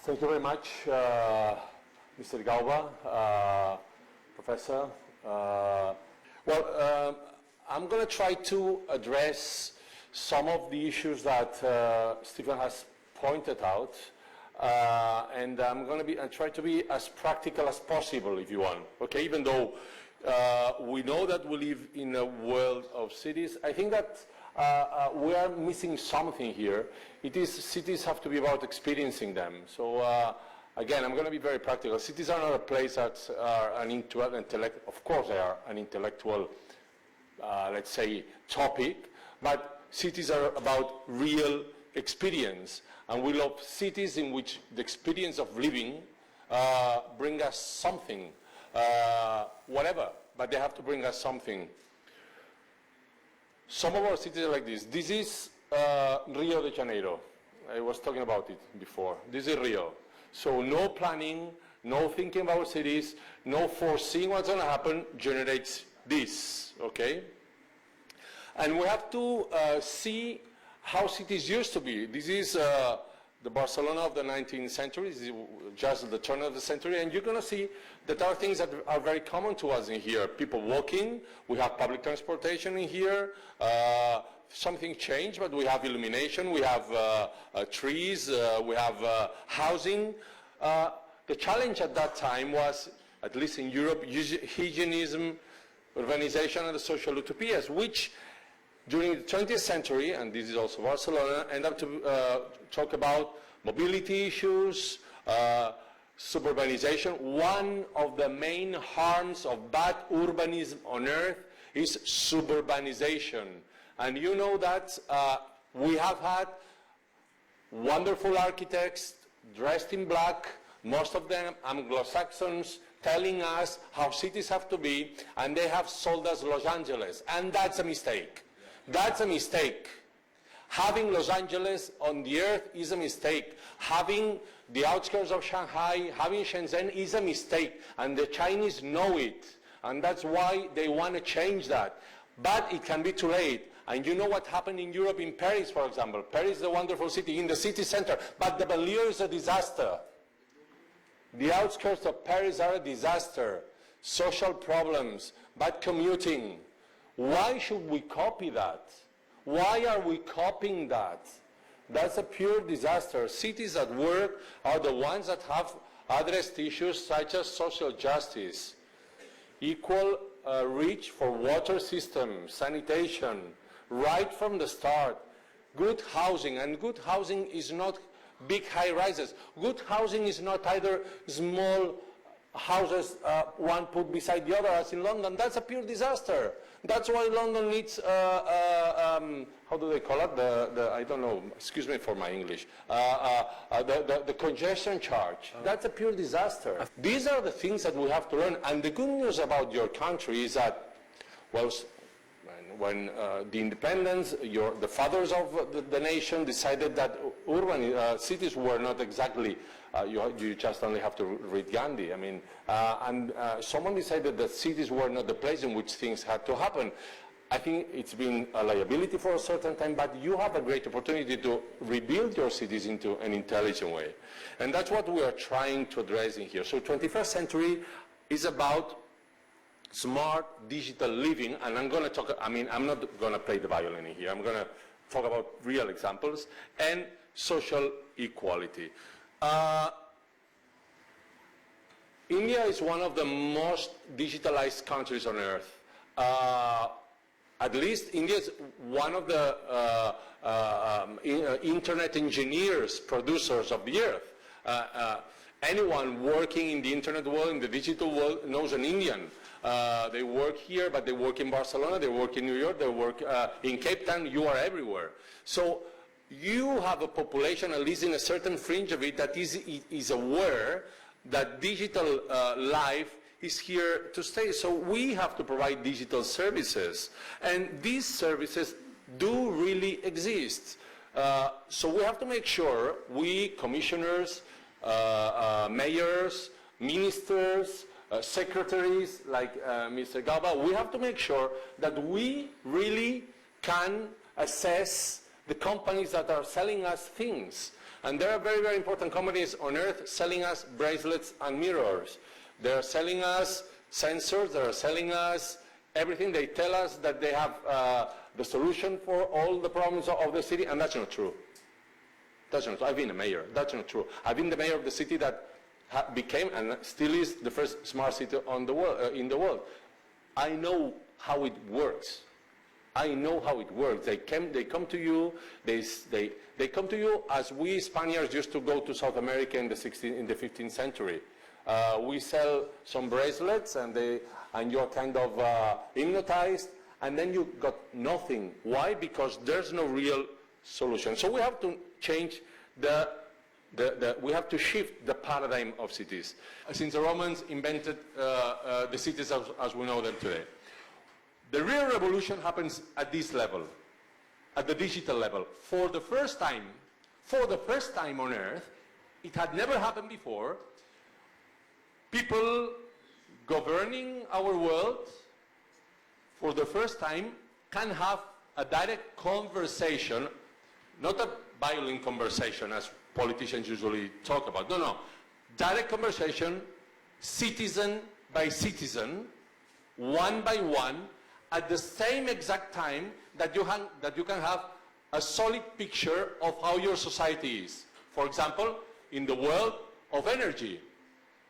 Thank you very much, Mr. Galba, Professor. I'm going to try to address some of the issues that Stephen has pointed out, and I'm going to try to be as practical as possible, if you want. Okay, even though we know that we live in a world of cities, I think that we are missing something here. Cities have to be about experiencing them. So again, I'm going to be very practical. Cities are not a place that are an intellect. Of course, they are an intellectual, let's say, topic. But cities are about real experience, and we love cities in which the experience of living bring us something, whatever. But they have to bring us something. Some of our cities are like this. This is Rio de Janeiro. I was talking about it before. This is Rio. So no planning, no thinking about cities, no foreseeing what's going to happen generates this, okay? And we have to see how cities used to be. This is the Barcelona of the 19th century. This is just the turn of the century, and you're going to see that there are things that are very common to us in here. People walking, we have public transportation in here. Something changed, but we have illumination, we have trees, we have housing. The challenge at that time was, at least in Europe, hygienism, urbanization, and the social utopias, which during the 20th century, and this is also Barcelona, end up to talk about mobility issues, suburbanization. One of the main harms of bad urbanism on earth is suburbanization. And you know that we have had wonderful architects dressed in black, most of them Anglo-Saxons, telling us how cities have to be, and they have sold us Los Angeles. And that's a mistake. That's a mistake. Having Los Angeles on the earth is a mistake. Having the outskirts of Shanghai, having Shenzhen is a mistake. And the Chinese know it. And that's why they want to change that. But it can be too late. And you know what happened in Europe, in Paris, for example. Paris is a wonderful city, in the city center. But the banlieue is a disaster. The outskirts of Paris are a disaster. Social problems, bad commuting. Why should we copy that? Why are we copying that? That's a pure disaster. Cities that work are the ones that have addressed issues such as social justice, equal reach for water systems, sanitation, right from the start, good housing. And good housing is not big high-rises. Good housing is not either small houses, one put beside the other, as in London. That's a pure disaster. That's why London needs, how do they call it? I don't know, excuse me for my English, the congestion charge. That's a pure disaster. These are the things that we have to learn. And the good news about your country is that, well, when the independence, the fathers of the nation decided that urban cities were not exactly, you just only have to read Gandhi. I mean, and someone decided that cities were not the place in which things had to happen. I think it's been a liability for a certain time, but you have a great opportunity to rebuild your cities into an intelligent way. And that's what we are trying to address in here. So 21st century is about smart digital living, and I'm going to talk, I'm not going to play the violin in here. I'm going to talk about real examples, and social equality. India is one of the most digitalized countries on earth. At least India is one of the internet engineers, producers of the earth. Anyone working in the internet world, in the digital world, knows an Indian. They work here, but they work in Barcelona, they work in New York, they work in Cape Town. You are everywhere. So you have a population, at least in a certain fringe of it, that is aware that digital life is here to stay. So we have to provide digital services. And these services do really exist. So we have to make sure we, commissioners, mayors, ministers, secretaries like Mr. Galba, we have to make sure that we really can assess the companies that are selling us things. And there are very, very important companies on Earth selling us bracelets and mirrors. They're selling us sensors, they're selling us everything. They tell us that they have the solution for all the problems of the city, and that's not true. That's not true. I've been a mayor. That's not true. I've been the mayor of the city that became and still is the first smart city on the world, in the world. I know how it works. I know how it works. They come to you. They come to you as we Spaniards used to go to South America in the 15th century. We sell some bracelets, and you're kind of hypnotized, and then you got nothing. Why? Because there's no real solution. So we have to change we have to shift the paradigm of cities. Since the Romans invented the cities as we know them today. The real revolution happens at this level, at the digital level. For the first time on Earth, it had never happened before, people governing our world, for the first time, can have a direct conversation, not a violent conversation as politicians usually talk about. No. Direct conversation, citizen by citizen, one by one, at the same exact time that you can have a solid picture of how your society is. For example, in the world of energy,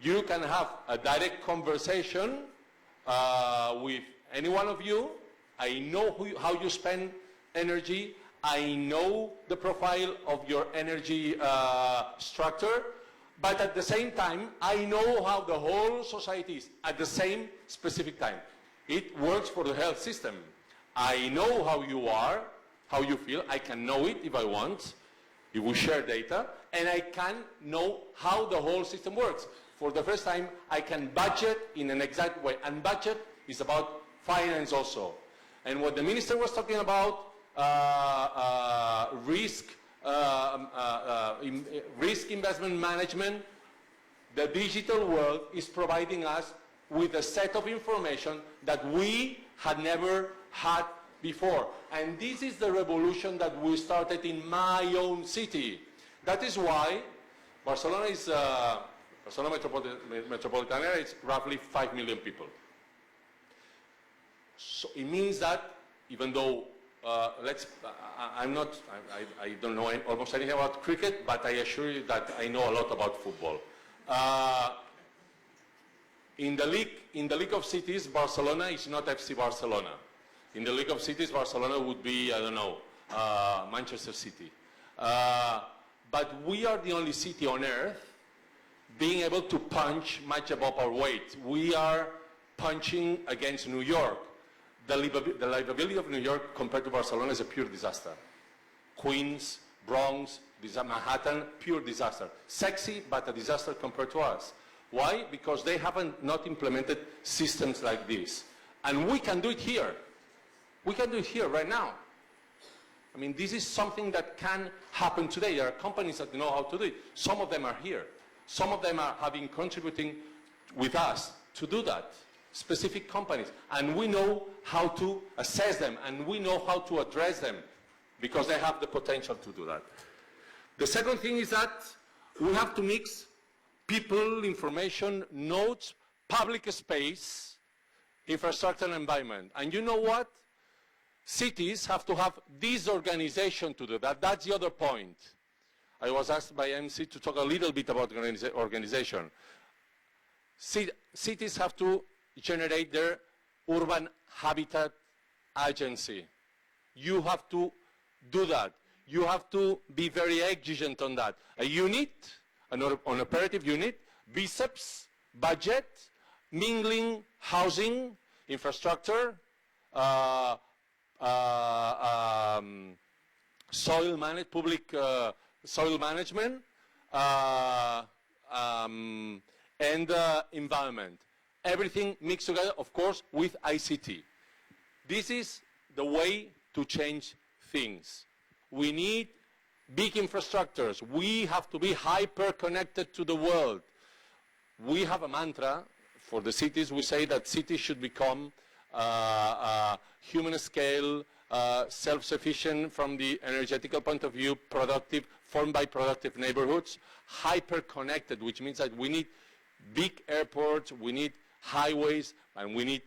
you can have a direct conversation with any one of you. I know how you spend energy. I know the profile of your energy structure. But at the same time, I know how the whole society is at the same specific time. It works for the health system. I know how you are, how you feel. I can know it if I want, if we share data. And I can know how the whole system works. For the first time, I can budget in an exact way. And budget is about finance also. And what the minister was talking about, risk investment management, the digital world is providing us with a set of information that we had never had before. And this is the revolution that we started in my own city. That is why Barcelona is, Barcelona metropolitan area is roughly 5 million people. So it means that even though I don't know almost anything about cricket, but I assure you that I know a lot about football. In the League of Cities, Barcelona is not FC Barcelona. In the League of Cities, Barcelona would be, I don't know, Manchester City. But we are the only city on Earth being able to punch much above our weight. We are punching against New York. The livability of New York compared to Barcelona is a pure disaster. Queens, Bronx, Manhattan, pure disaster. Sexy, but a disaster compared to us. Why? Because they haven't not implemented systems like this. And we can do it here. We can do it here right now. I mean, this is something that can happen today. There are companies that know how to do it. Some of them are here. Some of them have been contributing with us to do that. Specific companies. And we know how to assess them, and we know how to address them, because they have the potential to do that. The second thing is that we have to mix people, information, nodes, public space, infrastructure, and environment. And you know what? Cities have to have this organization to do that. That's the other point. I was asked by MC to talk a little bit about organization. Cities have to generate their urban habitat agency. You have to do that. You have to be very exigent on that. A unit, an operative unit, biceps, budget, mingling, housing, infrastructure, soil management, public soil management, and environment. Everything mixed together, of course, with ICT. This is the way to change things. We need big infrastructures. We have to be hyper-connected to the world. We have a mantra for the cities. We say that cities should become human-scale self-sufficient from the energetical point of view, productive, formed by productive neighborhoods, hyper-connected, which means that we need big airports, we need highways, and we need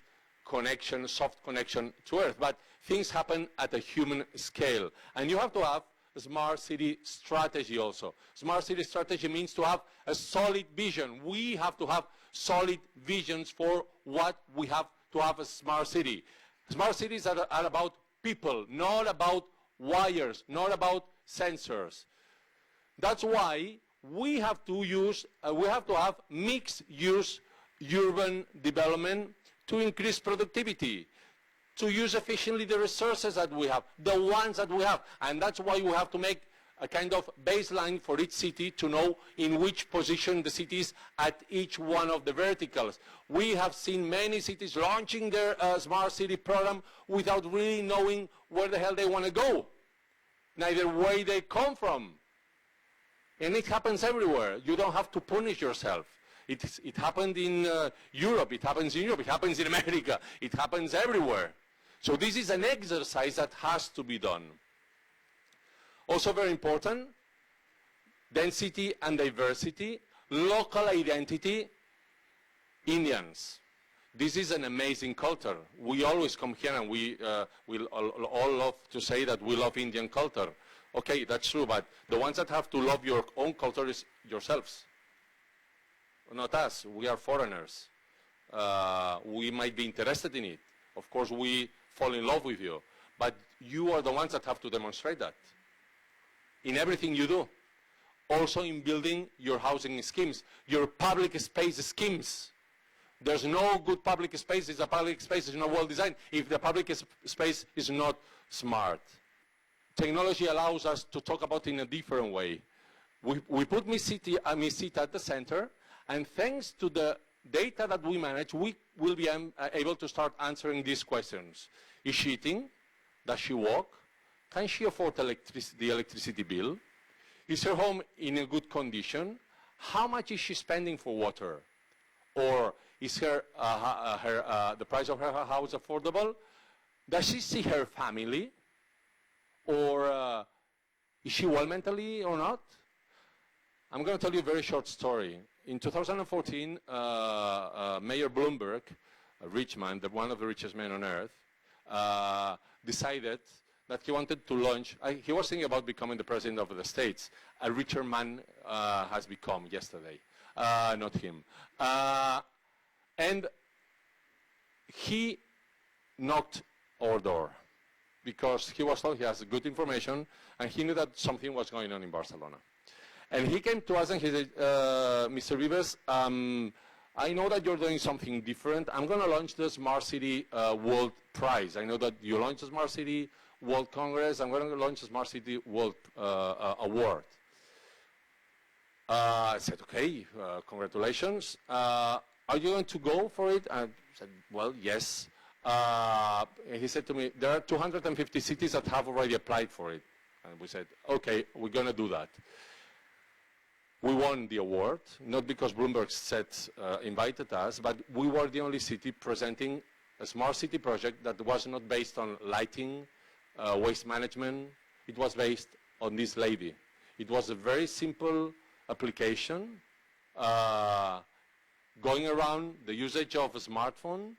connection, soft connection to Earth. But things happen at a human scale. And you have to have a smart city strategy also. Smart city strategy means to have a solid vision. We have to have solid visions for what we have to have a smart city. Smart cities are about people, not about wires, not about sensors. That's why we have to have mixed-use urban development to increase productivity, to use efficiently the resources that we have, the ones that we have. And that's why we have to make a kind of baseline for each city to know in which position the city is at each one of the verticals. We have seen many cities launching their smart city program without really knowing where the hell they want to go, neither where they come from. And it happens everywhere. You don't have to punish yourself. It happened in Europe, it happens in Europe, it happens in America, it happens everywhere. So this is an exercise that has to be done. Also very important, density and diversity, local identity, Indians. This is an amazing culture. We always come here and we all love to say that we love Indian culture. Okay, that's true, but the ones that have to love your own culture is yourselves. Not us. We are foreigners. We might be interested in it. Of course, we fall in love with you. But you are the ones that have to demonstrate that in everything you do. Also in building your housing schemes, your public space schemes. There's no good public space if the public space is not well designed, if the public space is not smart. Technology allows us to talk about it in a different way. We put MISITA at the center, and thanks to the data that we manage, we will be able to start answering these questions. Is she eating? Does she walk? Can she afford the electricity bill? Is her home in a good condition? How much is she spending for water? Or is the price of her house affordable? Does she see her family? Or is she well mentally or not? I'm going to tell you a very short story. In 2014, Mayor Bloomberg, a rich man, one of the richest men on earth, decided that he wanted to launch, he was thinking about becoming the president of the States. A richer man has become yesterday, not him. And he knocked our door because he was told he has good information and he knew that something was going on in Barcelona. And he came to us and he said, Mr. Vives, I know that you're doing something different. I'm going to launch the Smart City World Prize. I know that you launched the Smart City World Congress. I'm going to launch the Smart City World Award. I said, okay, congratulations. Are you going to go for it? I said, well, yes. He said to me, there are 250 cities that have already applied for it. And we said, okay, we're going to do that. We won the award, not because Bloomberg invited us, but we were the only city presenting a smart city project that was not based on lighting, waste management. It was based on this lady. It was a very simple application, going around the usage of a smartphone,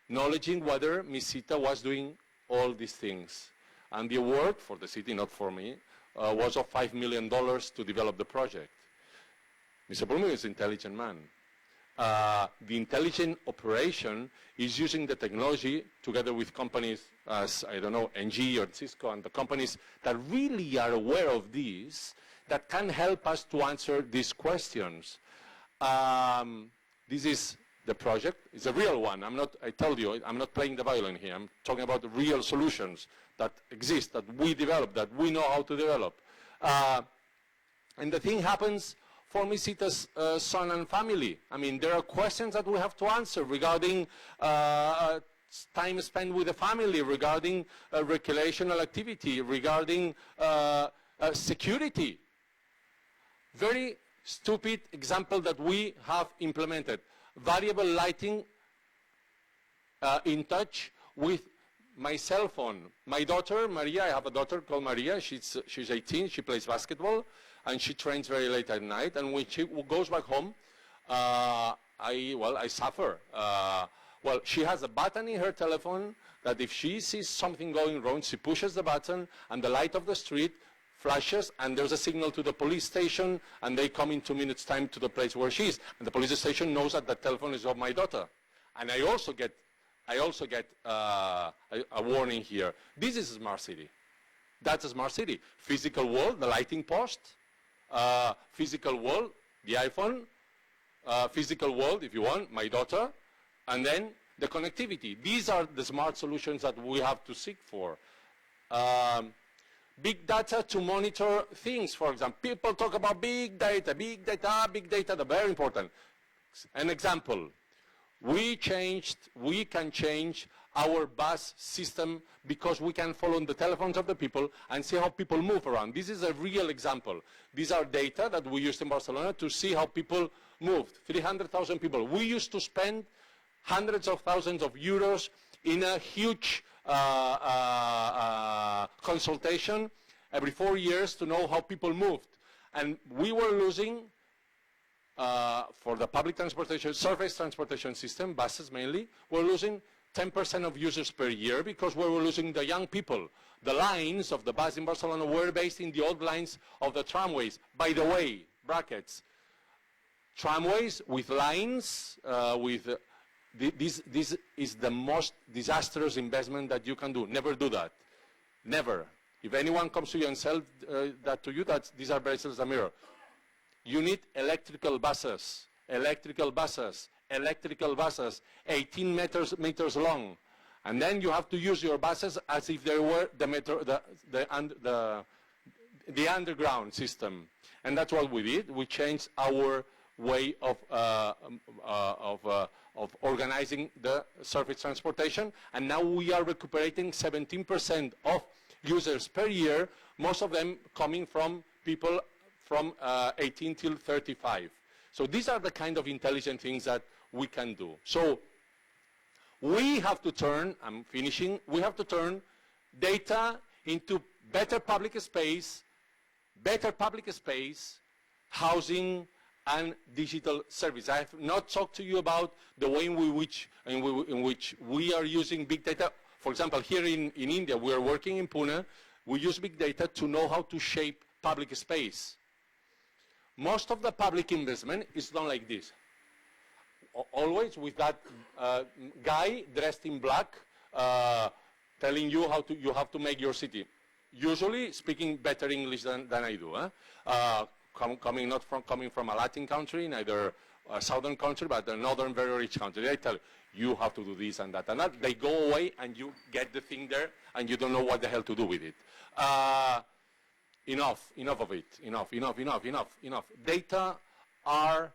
acknowledging whether MISITA was doing all these things. And the award for the city, not for me, was of $5 million to develop the project. Mr. Bloomberg is an intelligent man. The intelligent operation is using the technology together with companies as, I don't know, NG or Cisco and the companies that really are aware of this, that can help us to answer these questions. This is the project. It's a real one. I told you, I'm not playing the violin here. I'm talking about the real solutions that exist, that we develop, that we know how to develop. And the thing happens for MISITA's son and family. I mean, there are questions that we have to answer regarding time spent with the family, regarding recreational activity, regarding security. Very stupid example that we have implemented. Variable lighting in touch with my cell phone. My daughter, Maria, I have a daughter called Maria. She's 18. She plays basketball, and she trains very late at night. And when she goes back home, I suffer. Well, she has a button in her telephone that if she sees something going wrong, she pushes the button, and the light of the street flashes, and there's a signal to the police station, and they come in 2 minutes' time to the place where she is. And the police station knows that the telephone is of my daughter. And I also get a warning here. This is a smart city. That's a smart city. Physical wall, the lighting post. Physical wall, the iPhone. Physical wall, if you want, my daughter. And then the connectivity. These are the smart solutions that we have to seek for. Big data to monitor things, for example. People talk about big data, they're very important. An example. We can change our bus system because we can follow the telephones of the people and see how people move around. This is a real example. These are data that we used in Barcelona to see how people moved. 300,000 people. We used to spend hundreds of thousands of euros in a huge consultation every 4 years to know how people moved. And we were losing for the public transportation, surface transportation system, buses mainly, we're losing 10% of users per year because we were losing the young people. The lines of the bus in Barcelona were based in the old lines of the tramways. By the way, brackets, tramways with lines, this is the most disastrous investment that you can do. Never do that. Never. If anyone comes to you and sells that to you, these are bracelets a mirror. You need electrical buses, 18 meters long. And then you have to use your buses as if they were the underground system. And that's what we did. We changed our way of organizing the surface transportation. And now we are recuperating 17% of users per year, most of them coming from people from 18 till 35. So these are the kind of intelligent things that we can do. So we have to turn, I'm finishing, we have to turn data into better public space, housing, and digital service. I have not talked to you about the way in which we are using big data. For example, here in India, we are working in Pune. We use big data to know how to shape public space. Most of the public investment is done like this. Always with that guy dressed in black telling you how you have to make your city. Usually speaking better English than I do. Coming from a Latin country, neither a southern country, but a northern very rich country. They tell you have to do this and that and that. They go away and you get the thing there and you don't know what the hell to do with it. Enough of it. Enough. Data are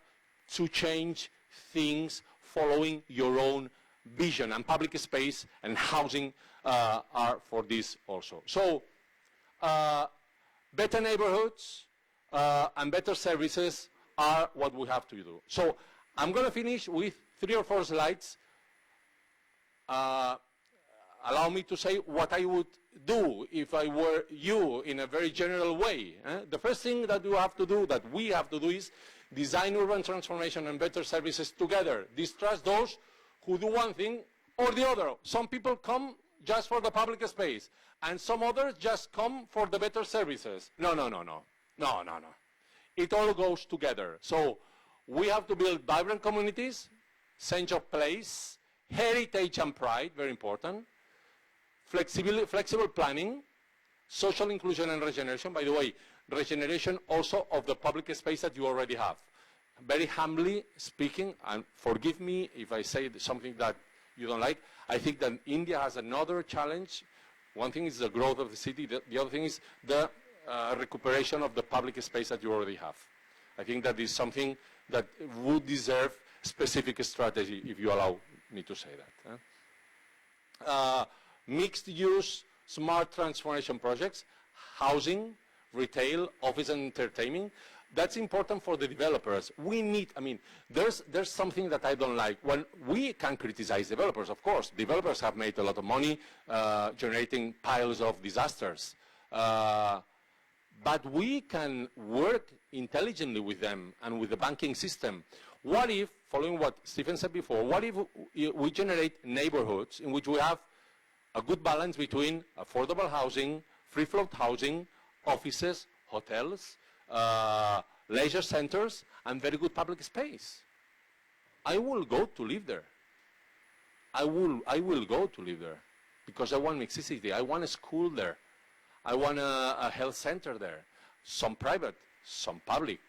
to change things following your own vision, and public space and housing are for this also. So better neighborhoods and better services are what we have to do. So I'm going to finish with 3 or 4 slides. Allow me to say what I would do if I were you in a very general way. The first thing that we have to do is design urban transformation and better services together. Distrust those who do one thing or the other. Some people come just for the public space, and some others just come for the better services. No. It all goes together. So we have to build vibrant communities, sense of place, heritage and pride, very important, flexible planning, social inclusion and regeneration. By the way, regeneration also of the public space that you already have. Very humbly speaking, and forgive me if I say something that you don't like, I think that India has another challenge. One thing is the growth of the city, the other thing is the recuperation of the public space that you already have. I think that is something that would deserve specific strategy, if you allow me to say that. Mixed use, smart transformation projects, housing, retail, office and entertainment. That's important for the developers. We need, I mean, there's something that I don't like. When we can criticize developers, of course. Developers have made a lot of money generating piles of disasters. But we can work intelligently with them and with the banking system. What if, following what Stephen said before, what if we generate neighborhoods in which we have a good balance between affordable housing, free-float housing, offices, hotels, leisure centers, and very good public space? I will go to live there. I will go to live there because I want mixicity. I want a school there. I want a health center there. Some private, some public.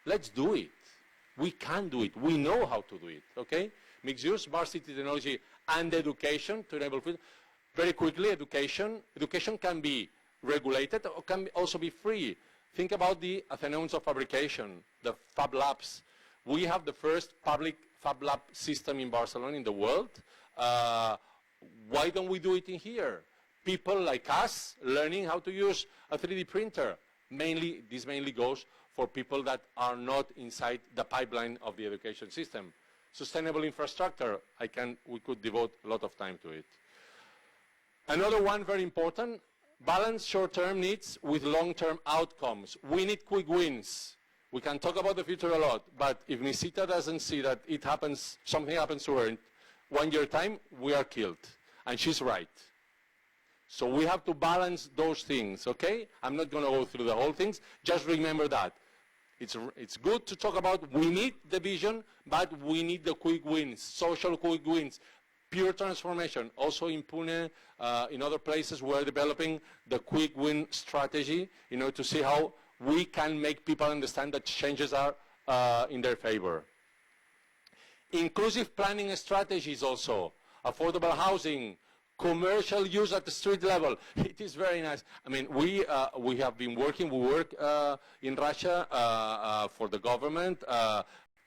Let's do it. We can do it. We know how to do it, okay? Mixed use, smart city technology, and education to enable food. Very quickly, education. Education can be regulated or can also be free. Think about the Athenaeums of fabrication, the Fab Labs. We have the first public Fab Lab system in Barcelona in the world. Why don't we do it in here? People like us learning how to use a 3D printer. This mainly goes for people that are not inside the pipeline of the education system. Sustainable infrastructure, we could devote a lot of time to it. Another one very important, balance short-term needs with long-term outcomes. We need quick wins. We can talk about the future a lot, but if Nisita doesn't see that something happens to her in 1 year time, we are killed. And she's right. So we have to balance those things, okay? I'm not going to go through the whole things. Just remember that. It's good to talk about we need the vision, but we need the quick wins, social quick wins, pure transformation. Also in Pune, in other places, we're developing the quick win strategy, to see how we can make people understand that changes are in their favor. Inclusive planning strategies also, affordable housing, commercial use at the street level. It is very nice. I mean, we have been working, we work in Russia for the government,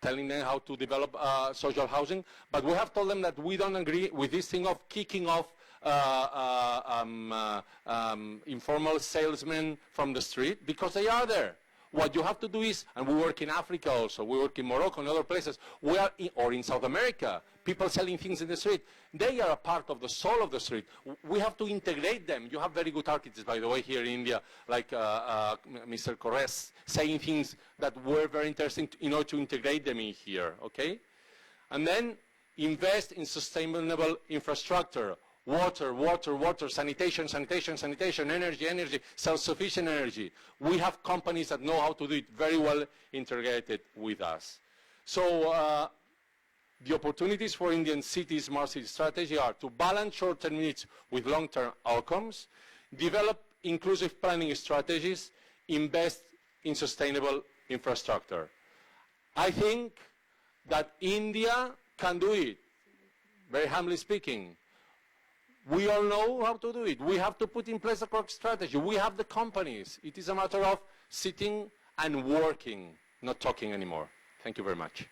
telling them how to develop social housing, but we have told them that we don't agree with this thing of kicking off informal salesmen from the street because they are there. What you have to do is, and we work in Africa also, we work in Morocco and other places, or in South America, people selling things in the street. They are a part of the soul of the street. We have to integrate them. You have very good architects, by the way, here in India, like Mr. Corres, saying things that were very interesting in order to integrate them in here, okay? And then invest in sustainable infrastructure. Water, water, water, sanitation, sanitation, sanitation, energy, energy, self-sufficient energy. We have companies that know how to do it very well integrated with us. So the opportunities for Indian cities' smart city strategy are to balance short-term needs with long-term outcomes, develop inclusive planning strategies, invest in sustainable infrastructure. I think that India can do it, very humbly speaking. We all know how to do it. We have to put in place a correct strategy. We have the companies. It is a matter of sitting and working, not talking anymore. Thank you very much.